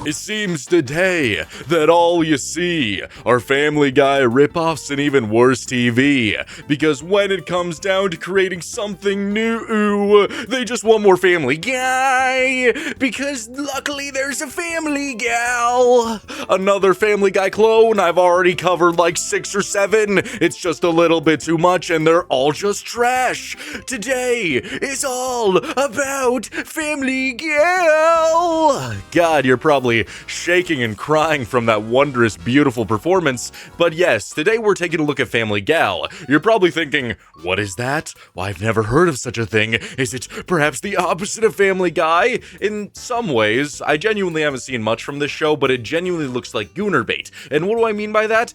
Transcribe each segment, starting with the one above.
It seems today that all you see are Family Guy ripoffs and even worse TV, because when it comes down to creating something new, they just want more Family Guy, because luckily there's a Family Gal. Another Family Guy clone, I've already covered like 6 or 7, it's just a little bit too much and they're all just trash. Today is all about Family Gal. God, you're probably shaking and crying from that wondrous, beautiful performance. But yes, today we're taking a look at Family Gal. You're probably thinking, what is that? Well, I've never heard of such a thing. Is it perhaps the opposite of Family Guy? In some ways, I genuinely haven't seen much from this show, but it genuinely looks like Gooner bait. And what do I mean by that?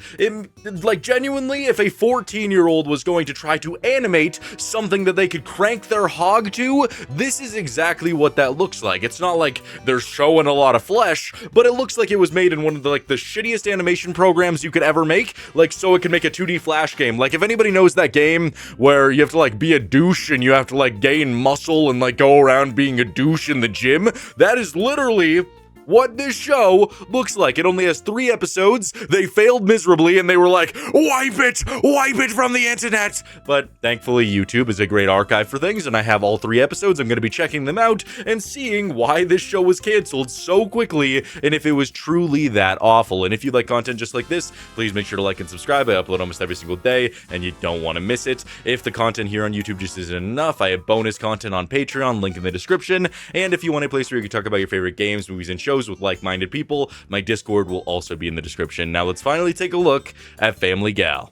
Like, genuinely, if a 14-year-old was going to try to animate something that they could crank their hog to, this is exactly what that looks like. It's not like they're showing a lot of flesh, but it looks like it was made in one of the shittiest animation programs you could ever make, so it can make a 2D Flash game. Like, if anybody knows that game where you have to be a douche and you have to gain muscle and go around being a douche in the gym, that is literally what this show looks like. It only has 3 episodes. They failed miserably and they were like, wipe it from the internet. But thankfully, YouTube is a great archive for things and I have all 3 episodes. I'm going to be checking them out and seeing why this show was canceled so quickly and if it was truly that awful. And if you like content just like this, please make sure to like and subscribe. I upload almost every single day and you don't want to miss it. If the content here on YouTube just isn't enough, I have bonus content on Patreon, link in the description. And if you want a place where you can talk about your favorite games, movies, and shows with like-minded people, my Discord will also be in the description. Now let's finally take a look at Family Gal.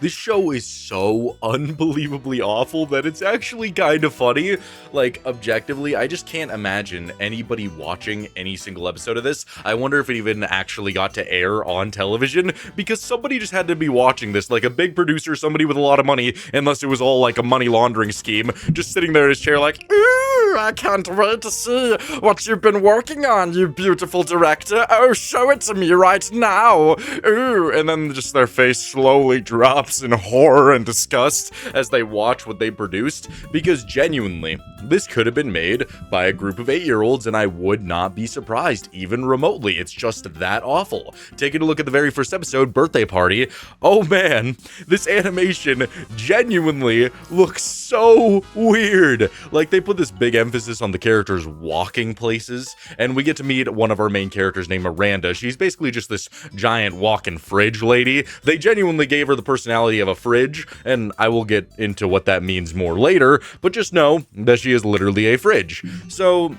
This show is so unbelievably awful that it's actually kind of funny. Objectively, I just can't imagine anybody watching any single episode of this. I wonder if it even actually got to air on television, because somebody just had to be watching this, a big producer, somebody with a lot of money, unless it was all a money laundering scheme, just sitting there in his chair ooh, I can't wait to see what you've been working on, you beautiful director. Oh, show it to me right now. Ooh, and then just their face slowly drops in horror and disgust as they watch what they produced, because genuinely, this could have been made by a group of 8-year-olds and I would not be surprised, even remotely. It's just that awful. Taking a look at the very first episode, Birthday Party. Oh man, this animation genuinely looks so weird. They put this big emphasis on the characters walking places, and we get to meet one of our main characters named Miranda. She's basically just this giant walking fridge lady. They genuinely gave her the personality of a fridge, and I will get into what that means more later, but just know that she is literally a fridge. So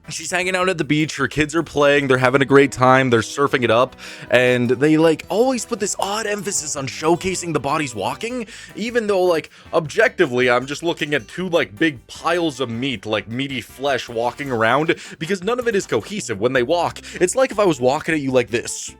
she's hanging out at the beach, her kids are playing, they're having a great time, they're surfing it up, and they always put this odd emphasis on showcasing the bodies walking, even though objectively I'm just looking at 2 big piles of meat, meaty flesh walking around, because none of it is cohesive. When they walk, it's like if I was walking at you like this,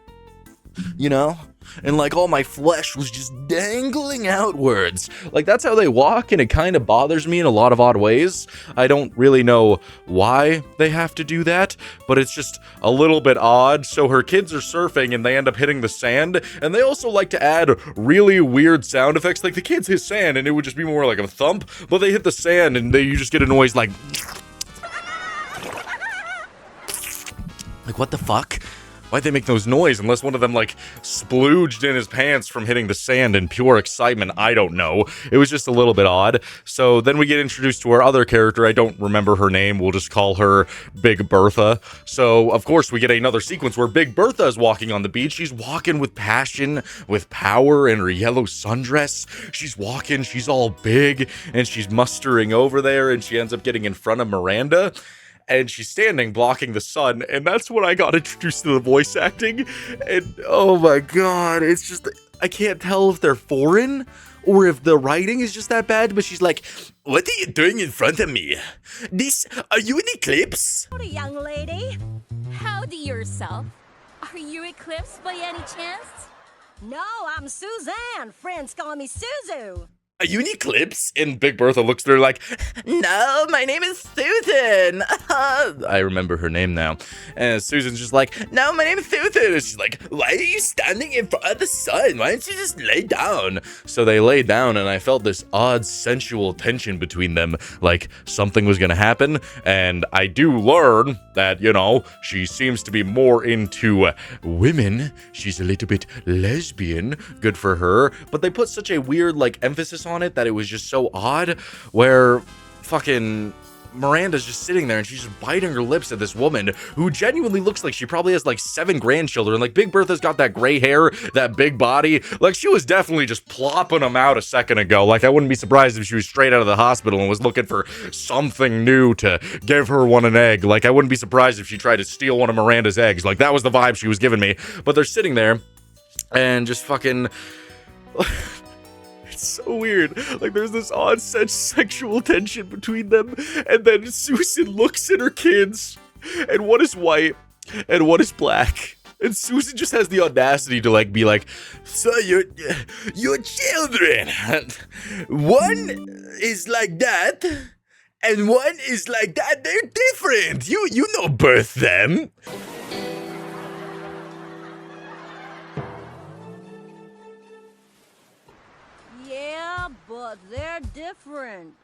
you know? And all my flesh was just dangling outwards. That's how they walk, and it kind of bothers me in a lot of odd ways. I don't really know why they have to do that, but it's just a little bit odd. So her kids are surfing and they end up hitting the sand, and they also like to add really weird sound effects. The kids hit sand and it would just be more like a thump, but they hit the sand and you just get a noise what the fuck? Why'd they make those noise? Unless one of them splooged in his pants from hitting the sand in pure excitement. I don't know. It was just a little bit odd. So then we get introduced to our other character. I don't remember her name. We'll just call her Big Bertha. So of course we get another sequence where Big Bertha is walking on the beach. She's walking with passion, with power in her yellow sundress. She's walking, she's all big, and she's mustering over there, and she ends up getting in front of Miranda. And she's standing blocking the sun, and that's when I got introduced to the voice acting, and oh my god, it's just, I can't tell if they're foreign or if the writing is just that bad, but she's like, what are you doing in front of me? Are you in Eclipse? Howdy, young lady. Howdy yourself. Are you Eclipse by any chance? No, I'm Suzanne. Friends call me Suzu. a Uniclips? And Big Bertha looks at her like, no, my name is Susan. I remember her name now. And Susan's just like, no, my name is Susan. And she's like, why are you standing in front of the sun? Why don't you just lay down? So they lay down, and I felt this odd sensual tension between them, like something was gonna happen. And I do learn that, she seems to be more into women. She's a little bit lesbian. Good for her. But they put such a weird, emphasis on it that it was just so odd, where fucking Miranda's just sitting there and she's just biting her lips at this woman who genuinely looks like she probably has 7 grandchildren. Big Bertha's got that gray hair, that big body. She was definitely just plopping them out a second ago. I wouldn't be surprised if she was straight out of the hospital and was looking for something new to give her an egg. I wouldn't be surprised if she tried to steal one of Miranda's eggs. That was the vibe she was giving me. But they're sitting there and just fucking... It's so weird. There's this odd sexual tension between them, and then Susan looks at her kids, and one is white, and one is black. And Susan just has the audacity to be like, so your children, one is like that, and one is like that. They're different. You no birth them. Yeah, but they're different.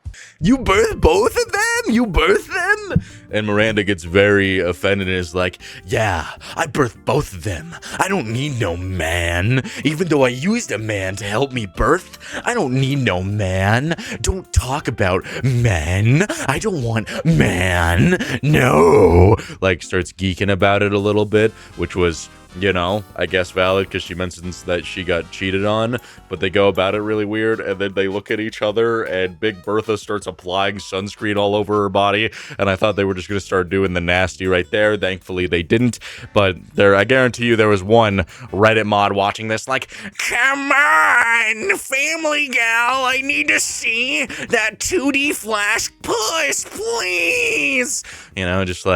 You birth both of them? You birth them? And Miranda gets very offended and is like, yeah, I birthed both of them. I don't need no man. Even though I used a man to help me birth, I don't need no man. Don't talk about men. I don't want man. No. Starts geeking about it a little bit, which was... I guess valid because she mentions that she got cheated on, but they go about it really weird, and then they look at each other, and Big Bertha starts applying sunscreen all over her body, and I thought they were just going to start doing the nasty right there. Thankfully, they didn't, but I guarantee you there was one Reddit mod watching this come on, Family Gal, I need to see that 2D Flash push, please! Just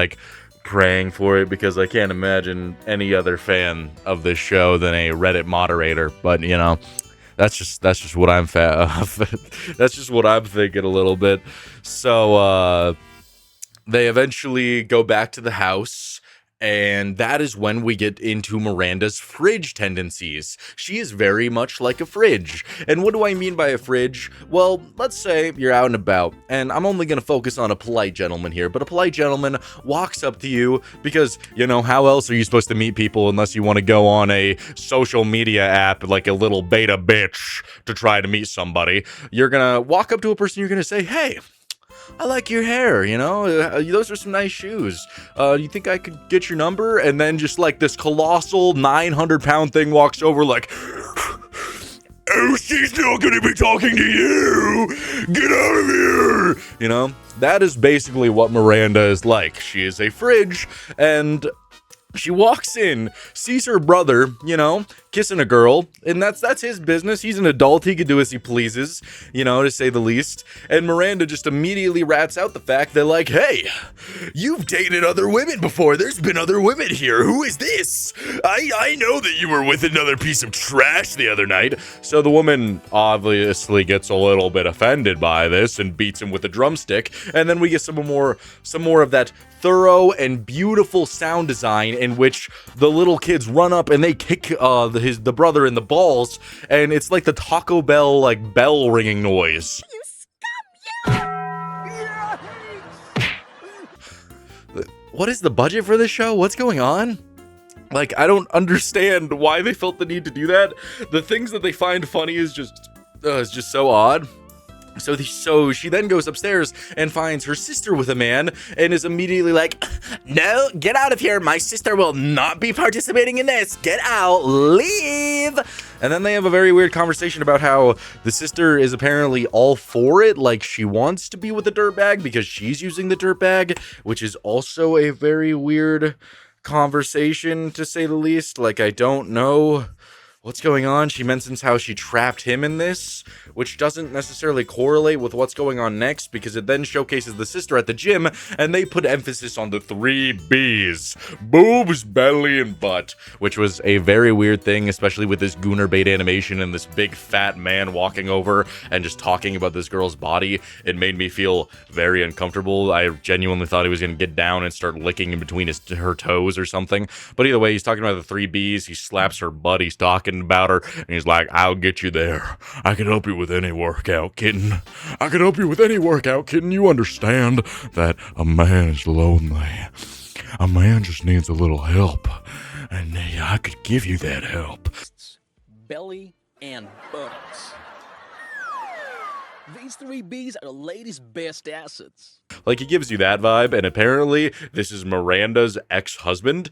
praying for it, because I can't imagine any other fan of this show than a Reddit moderator. But that's just what I'm that's just what I'm thinking a little bit. So they eventually go back to the house, and that is when we get into Miranda's fridge tendencies. She is very much like a fridge. And what do I mean by a fridge? Well, let's say you're out and about, and I'm only going to focus on a polite gentleman here, but a polite gentleman walks up to you because, how else are you supposed to meet people unless you want to go on a social media app like a little beta bitch to try to meet somebody? You're going to walk up to a person, you're going to say, hey, I like your hair, those are some nice shoes. You think I could get your number? And then just this colossal 900-pound thing walks over oh, she's not gonna be talking to you. Get out of here. That is basically what Miranda is like. She is a fridge, and she walks in, sees her brother, kissing a girl, and that's his business. He's an adult. He can do as he pleases, to say the least. And Miranda just immediately rats out the fact that, hey, you've dated other women before. There's been other women here. Who is this? I know that you were with another piece of trash the other night. So the woman obviously gets a little bit offended by this and beats him with a drumstick. And then we get some more of that thorough and beautiful sound design in which the little kids run up and they kick the brother in the balls, and it's like the Taco Bell bell ringing noise. You scum, you! What is the budget for this show? What's going on? I don't understand why they felt the need to do that. The things that they find funny is just so odd. So she then goes upstairs and finds her sister with a man and is immediately like, no, get out of here. My sister will not be participating in this. Get out. Leave. And then they have a very weird conversation about how the sister is apparently all for it. She wants to be with the dirtbag because she's using the dirtbag, which is also a very weird conversation, to say the least. I don't know what's going on? She mentions how she trapped him in this, which doesn't necessarily correlate with what's going on next, because it then showcases the sister at the gym, and they put emphasis on the 3 B's. Boobs, belly, and butt, which was a very weird thing, especially with this Gooner bait animation and this big fat man walking over and just talking about this girl's body. It made me feel very uncomfortable. I genuinely thought he was going to get down and start licking in between her toes or something. But either way, he's talking about the 3 B's. He slaps her butt. He's talking about her, and he's like, I'll get you there. I can help you with any workout, kitten. I can help you with any workout, kitten. You understand that a man is lonely. A man just needs a little help, and I could give you that help. Belly and buttocks. These 3 B's are the ladies' best assets. Like, he gives you that vibe, and apparently this is Miranda's ex-husband.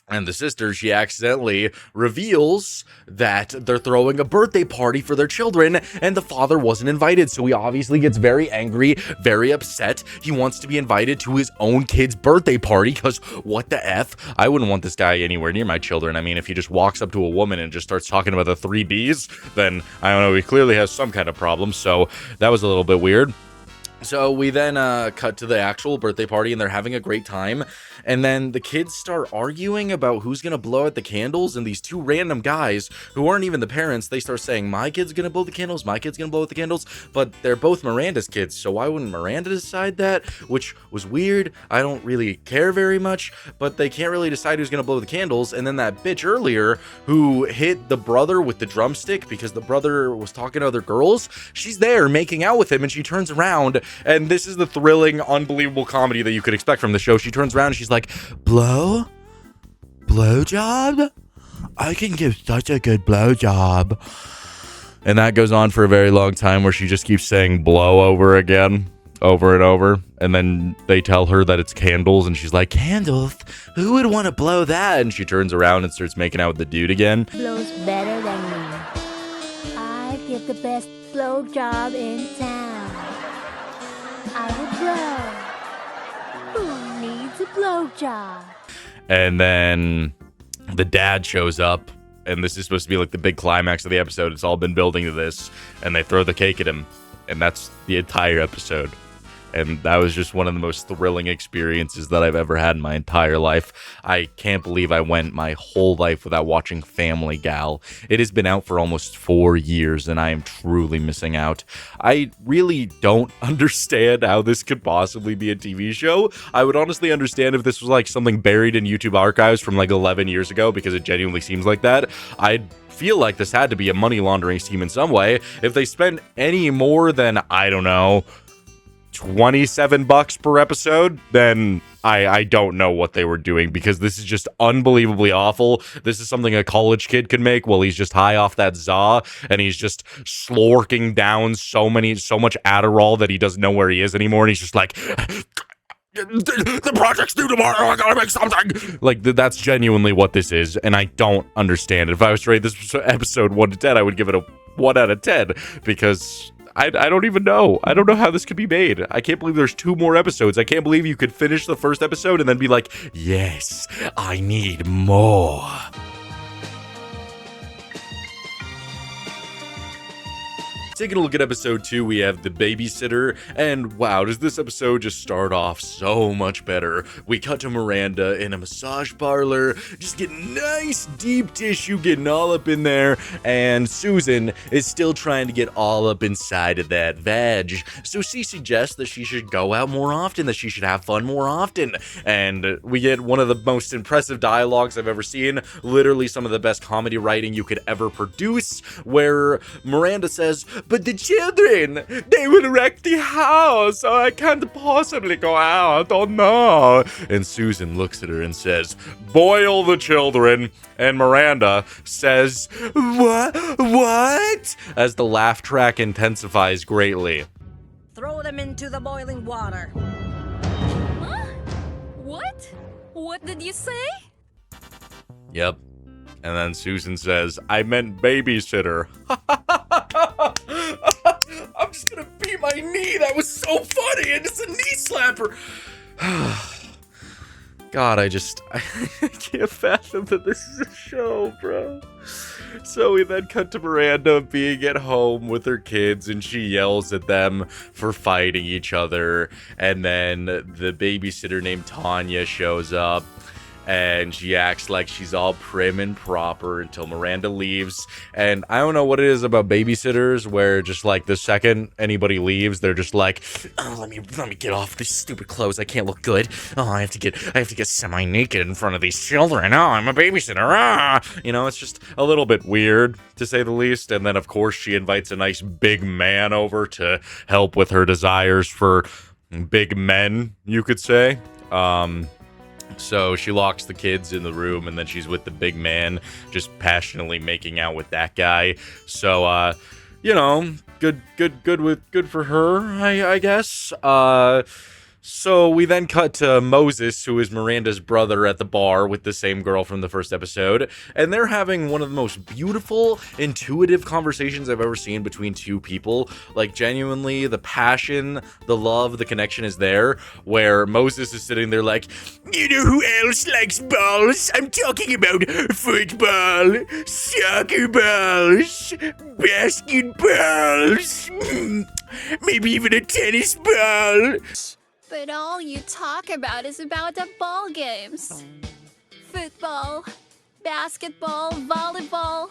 And the sister, she accidentally reveals that they're throwing a birthday party for their children, and the father wasn't invited. So he obviously gets very angry, very upset. He wants to be invited to his own kid's birthday party, because what the F? I wouldn't want this guy anywhere near my children. I mean, if he just walks up to a woman and just starts talking about the 3 B's, then, I don't know, he clearly has some kind of problem. So that was a little bit weird. So we then cut to the actual birthday party, and they're having a great time. And then the kids start arguing about who's going to blow out the candles. And these 2 random guys who aren't even the parents, they start saying, my kid's going to blow the candles, my kid's going to blow out the candles. But they're both Miranda's kids, so why wouldn't Miranda decide that? Which was weird. I don't really care very much, but they can't really decide who's going to blow the candles. And then that bitch earlier who hit the brother with the drumstick because the brother was talking to other girls, she's there making out with him, and she turns around. And this is the thrilling, unbelievable comedy that you could expect from the show. She turns around and she's like, blow job? I can give such a good blow job. And that goes on for a very long time, where she just keeps saying blow over again, over and over. And then they tell her that it's candles, and she's like, candles? Who would want to blow that? And she turns around and starts making out with the dude again. Blows better than me. I give the best blow job in town. I will blow. Who needs a blow job? And then the dad shows up, and this is supposed to be like the big climax of the episode. It's all been building to this, and they throw the cake at him, and that's the entire episode. And that was just one of the most thrilling experiences that I've ever had in my entire life. I can't believe I went my whole life without watching Family Gal. It has been out for almost 4 years, and I am truly missing out. I really don't understand how this could possibly be a TV show. I would honestly understand if this was like something buried in YouTube archives from like 11 years ago, because it genuinely seems like that. I'd feel like this had to be a money laundering scheme in some way. If they spent any more than, I don't know, $27 per episode, then I don't know what they were doing, because this is just unbelievably awful. This is something a college kid could make while he's just high off that za, and he's just slorking down so much Adderall that he doesn't know where he is anymore, and he's just like, the project's due tomorrow, I gotta make something. Like, that's genuinely what this is, and I don't understand it. If I was to rate this episode 1 to 10, I would give it a 1 out of 10, because I don't even know. I don't know how this could be made. I can't believe there's 2 more episodes. I can't believe you could finish the first episode and then be like, yes, I need more. Taking a look at episode 2, we have the babysitter, and wow, does this episode just start off so much better. We cut to Miranda in a massage parlor, just getting nice deep tissue getting all up in there, and Susan is still trying to get all up inside of that vag. So she suggests that she should go out more often, that she should have fun more often, and we get one of the most impressive dialogues I've ever seen, literally some of the best comedy writing you could ever produce, where Miranda says, but the children, they will wreck the house, so I can't possibly go out, oh no. And Susan looks at her and says, boil the children. And Miranda says, what? As the laugh track intensifies greatly. Throw them into the boiling water. Huh? What? What did you say? Yep. And then Susan says, I meant babysitter. I'm just gonna beat my knee. That was so funny. And it's a knee slapper. God, I can't fathom that this is a show, bro. So we then cut to Miranda being at home with her kids, and she yells at them for fighting each other. And then the babysitter named Tanya shows up, and she acts like she's all prim and proper until Miranda leaves. And I don't know what it is about babysitters where just like the second anybody leaves, they're just like, oh, let me get off these stupid clothes. I can't look good. Oh, I have to get semi-naked in front of these children. Oh, I'm a babysitter. Ah, you know, it's just a little bit weird to say the least. And then of course she invites a nice big man over to help with her desires for big men, you could say. So she locks the kids in the room, and then she's with the big man, just passionately making out with that guy. So, you know, good for her, I guess. So we then cut to Moses, who is Miranda's brother, at the bar with the same girl from the first episode, and they're having one of the most beautiful, intuitive conversations I've ever seen between two people. Like, genuinely, the passion, the love, the connection is there, where Moses is sitting there like, you know who else likes balls? I'm talking about football, soccer balls, basketballs, maybe even a tennis ball. But all you talk about is about the ball games. Football, basketball, volleyball.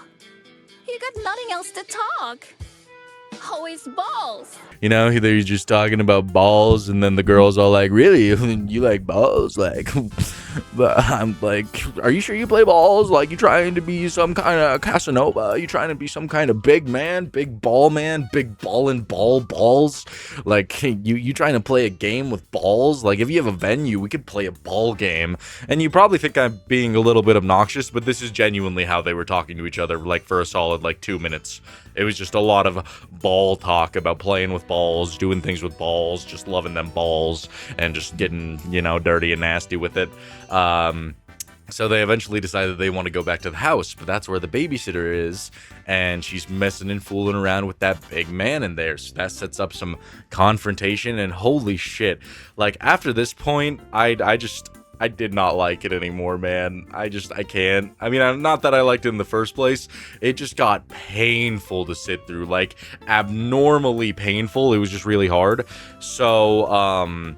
You got nothing else to talk. Always balls. You know, they're just talking about balls, and then the girl's all like, really? You like balls? Like, but I'm like, are you sure you play balls? Like, you trying to be some kind of Casanova? You trying to be some kind of big man, big ballin' balls? Like, you trying to play a game with balls? Like, if you have a venue, we could play a ball game. And you probably think I'm being a little bit obnoxious, but this is genuinely how they were talking to each other, like, for a solid, 2 minutes. It was just a lot of ball talk about playing with balls, doing things with balls, just loving them balls, and just getting, dirty and nasty with it. So they eventually decided they want to go back to the house, but that's where the babysitter is, and she's messing and fooling around with that big man in there. So that sets up some confrontation, and holy shit. Like, after this point, I did not like it anymore, man. I can't. I mean, not that I liked it in the first place. It just got painful to sit through, like abnormally painful. It was just really hard. So,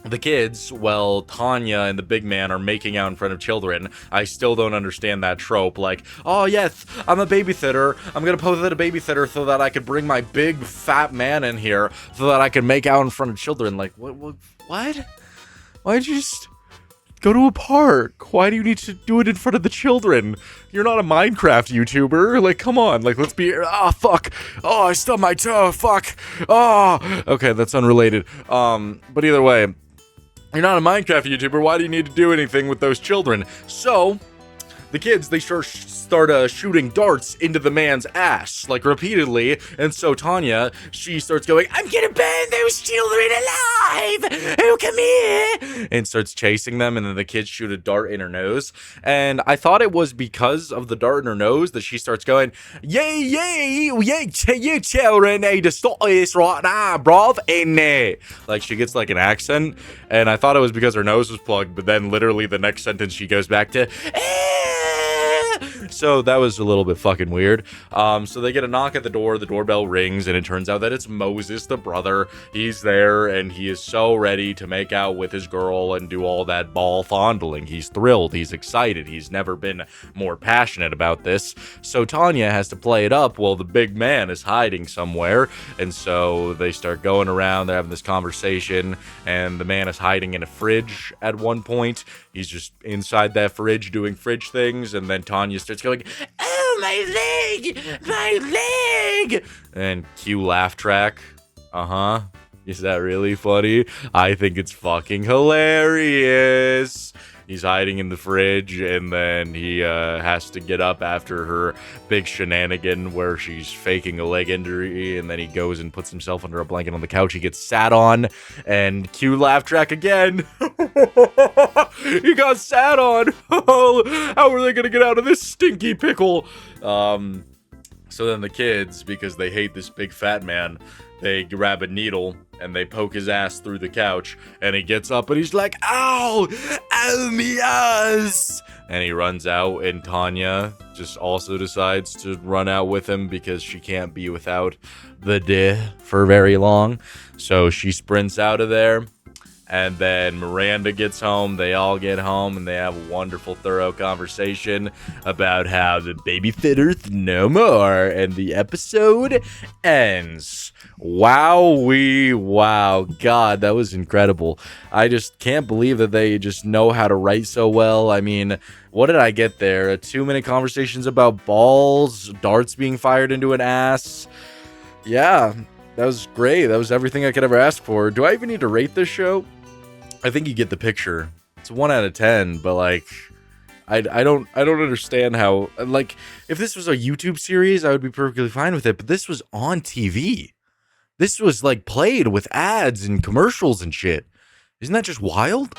the kids, well, Tanya and the big man are making out in front of children. I still don't understand that trope. Like, oh yes, I'm a babysitter. I'm gonna pose as a babysitter so that I could bring my big fat man in here so that I can make out in front of children. Like, what? Why'd you just go to a park? Why do you need to do it in front of the children? You're not a Minecraft YouTuber. Like, come on. Like, let's be... fuck. Oh, I stubbed my toe. Fuck. Oh. Okay, that's unrelated. But either way, you're not a Minecraft YouTuber. Why do you need to do anything with those children? So, the kids, they start shooting darts into the man's ass, like, repeatedly. And so Tanya, she starts going, I'm gonna burn those children alive! Oh, come here! And starts chasing them, and then the kids shoot a dart in her nose. And I thought it was because of the dart in her nose that she starts going, yay, you children need to stop this right now, bruv, and like, she gets like an accent, and I thought it was because her nose was plugged, but then literally the next sentence she goes back to, so that was a little bit fucking weird. So they get a knock at the door, the doorbell rings, and it turns out that it's Moses, the brother. He's there, and he is so ready to make out with his girl and do all that ball fondling. He's thrilled, he's excited, he's never been more passionate about this. So Tanya has to play it up while the big man is hiding somewhere, and so they start going around, they're having this conversation, and the man is hiding in a fridge at one point. He's just inside that fridge doing fridge things, and then Tanya starts going, oh, my leg! And cue laugh track. Is that really funny? I think it's fucking hilarious. He's hiding in the fridge, and then he has to get up after her big shenanigan where she's faking a leg injury, and then he goes and puts himself under a blanket on the couch. He gets sat on, and cue laugh track again. He got sat on. How are they gonna get out of this stinky pickle? So then the kids, because they hate this big fat man, they grab a needle and they poke his ass through the couch, and he gets up and he's like, ow, ow me ass. And he runs out, and Tanya just also decides to run out with him because she can't be without the dick for very long. So she sprints out of there. And then Miranda gets home, they all get home, and they have a wonderful, thorough conversation about how the babysitter's no more, and the episode ends. Wow, God, that was incredible. I just can't believe that they just know how to write so well. I mean, what did I get there? 2-minute conversations about balls, darts being fired into an ass. Yeah, that was great. That was everything I could ever ask for. Do I even need to rate this show? I think you get the picture. It's 1 out of 10, but like, I don't understand how, like, if this was a YouTube series, I would be perfectly fine with it, but this was on TV. This was like played with ads and commercials and shit. Isn't that just wild?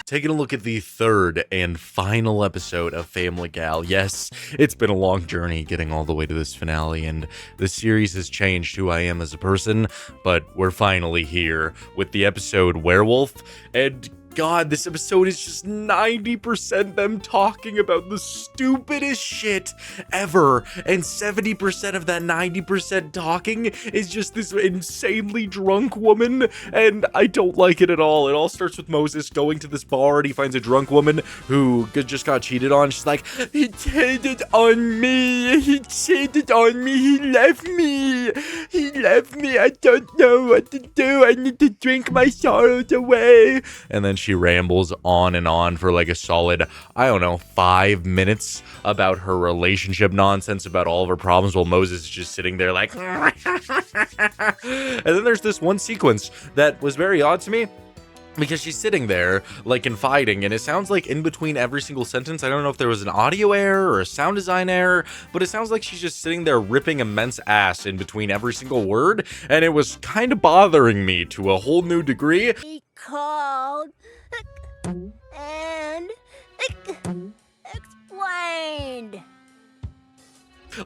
Taking a look at the 3rd and final episode of Family Gal. Yes, it's been a long journey getting all the way to this finale, and the series has changed who I am as a person, but we're finally here with the episode Werewolf, and God, this episode is just 90% them talking about the stupidest shit ever, and 70% of that 90% talking is just this insanely drunk woman, and I don't like it at all. It all starts with Moses going to this bar, and he finds a drunk woman who just got cheated on. She's like, he cheated on me, he left me, I don't know what to do, I need to drink my sorrows away. And then she rambles on and on for like a solid, I don't know, 5 minutes about her relationship nonsense, about all of her problems, while Moses is just sitting there like and then there's this one sequence that was very odd to me, because she's sitting there, like, confiding, and it sounds like in between every single sentence, I don't know if there was an audio error or a sound design error, but it sounds like she's just sitting there ripping immense ass in between every single word, and it was kind of bothering me to a whole new degree. He called and explained.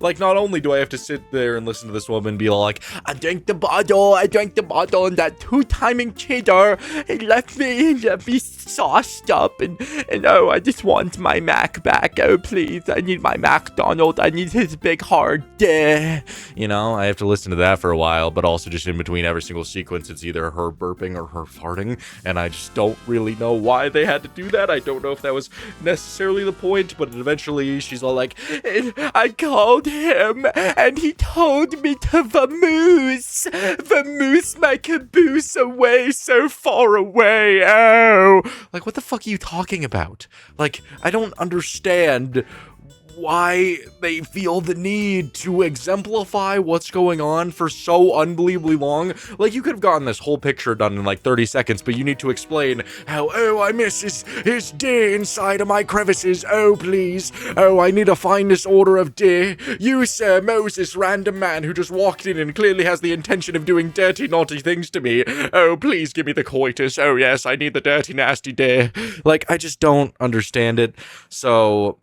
Like, not only do I have to sit there and listen to this woman be like, I drank the bottle, and that two-timing cheater, he left me sauced up, and oh, I just want my Mac back, oh please, I need my McDonald, I need his big hard dick. You know, I have to listen to that for a while, but also just in between every single sequence, it's either her burping or her farting, and I just don't really know why they had to do that. I don't know if that was necessarily the point, but eventually she's all like, I called him, and he told me to vamoose my caboose away, so far away, oh. Like, what the fuck are you talking about? Like, I don't understand why they feel the need to exemplify what's going on for so unbelievably long. Like, you could have gotten this whole picture done in like 30 seconds, but you need to explain how, oh, I miss his deer inside of my crevices, oh please, oh, I need to find this order of deer. You, Sir Moses, random man who just walked in and clearly has the intention of doing dirty, naughty things to me, oh, please give me the coitus, oh yes, I need the dirty, nasty deer. Like, I just don't understand it. So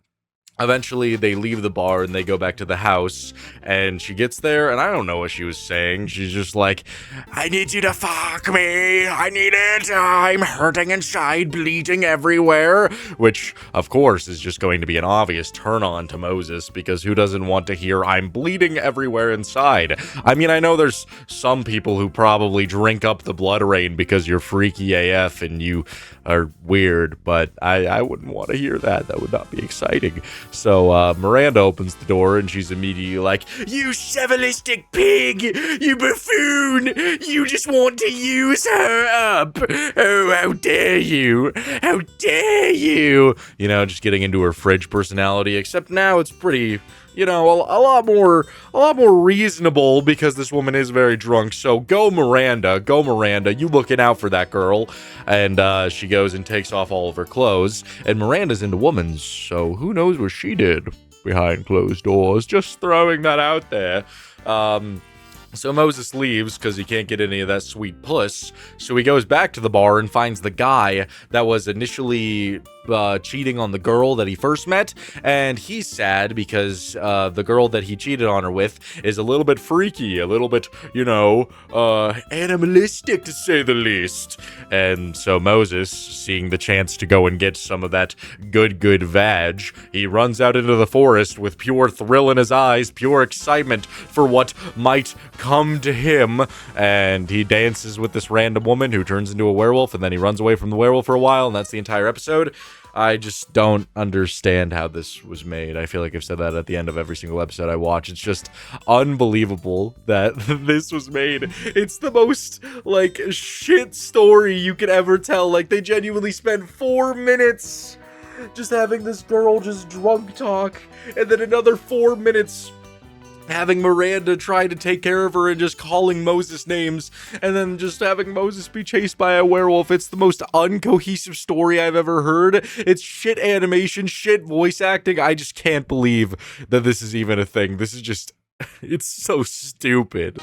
eventually, they leave the bar and they go back to the house, and she gets there, and I don't know what she was saying. She's just like, I need you to fuck me. I need it. I'm hurting inside, bleeding everywhere. Which, of course, is just going to be an obvious turn on to Moses, because who doesn't want to hear I'm bleeding everywhere inside? I mean, I know there's some people who probably drink up the blood rain because you're freaky AF and you are weird, but I wouldn't want to hear that. That would not be exciting. So Miranda opens the door, and she's immediately like, you chauvinistic pig, you buffoon, you just want to use her up. Oh, how dare you? How dare you? You know, just getting into her fridge personality, except now it's pretty, you know, a lot more reasonable, because this woman is very drunk. So go Miranda, you looking out for that girl. And she goes and takes off all of her clothes, and Miranda's into women's, so who knows what she did behind closed doors. Just throwing that out there. So Moses leaves because he can't get any of that sweet puss. So he goes back to the bar and finds the guy that was initially cheating on the girl that he first met. And he's sad because the girl that he cheated on her with is a little bit freaky, a little bit, animalistic to say the least. And so Moses, seeing the chance to go and get some of that good vag, he runs out into the forest with pure thrill in his eyes, pure excitement for what might come to him, and he dances with this random woman who turns into a werewolf, and then he runs away from the werewolf for a while, and that's the entire episode. I just don't understand how this was made. I feel like I've said that at the end of every single episode I watch. It's just unbelievable that this was made. It's the most, shit story you could ever tell. Like, they genuinely spent 4 minutes just having this girl just drunk talk, and then another 4 minutes having Miranda try to take care of her and just calling Moses names, and then just having Moses be chased by a werewolf. It's the most uncohesive story I've ever heard. It's shit animation, shit voice acting. I just can't believe that this is even a thing. This is just, it's so stupid.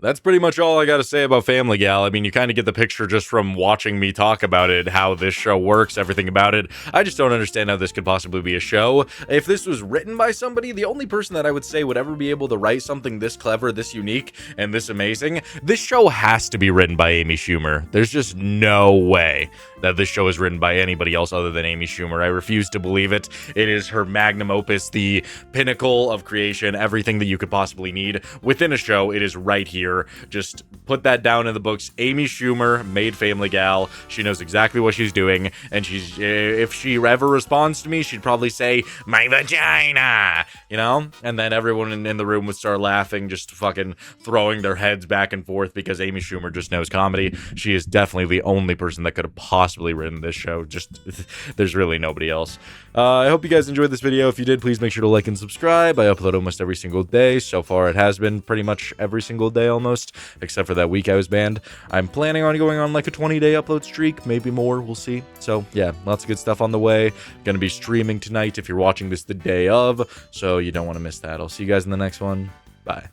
That's pretty much all I gotta say about Family Gal. I mean, you kind of get the picture just from watching me talk about it, how this show works, everything about it. I just don't understand how this could possibly be a show. If this was written by somebody, the only person that I would say would ever be able to write something this clever, this unique, and this amazing, this show has to be written by Amy Schumer. There's just no way that this show is written by anybody else other than Amy Schumer. I refuse to believe it. It is her magnum opus, the pinnacle of creation, everything that you could possibly need within a show. It is right here. Just put that down in the books. Amy Schumer made Family Gal. She knows exactly what she's doing, and she's, if she ever responds to me, she'd probably say, "My vagina," and then everyone in the room would start laughing, just fucking throwing their heads back and forth, because Amy Schumer just knows comedy. She is definitely the only person that could have possibly written this show. Just, there's really nobody else. I hope you guys enjoyed this video. If you did, please make sure to like and subscribe. I upload almost every single day. So far, it has been pretty much every single day almost, except for that week I was banned. I'm planning on going on like a 20-day upload streak, maybe more, we'll see. So yeah, lots of good stuff on the way. Gonna be streaming tonight if you're watching this the day of, so you don't want to miss that. I'll see you guys in the next one. Bye.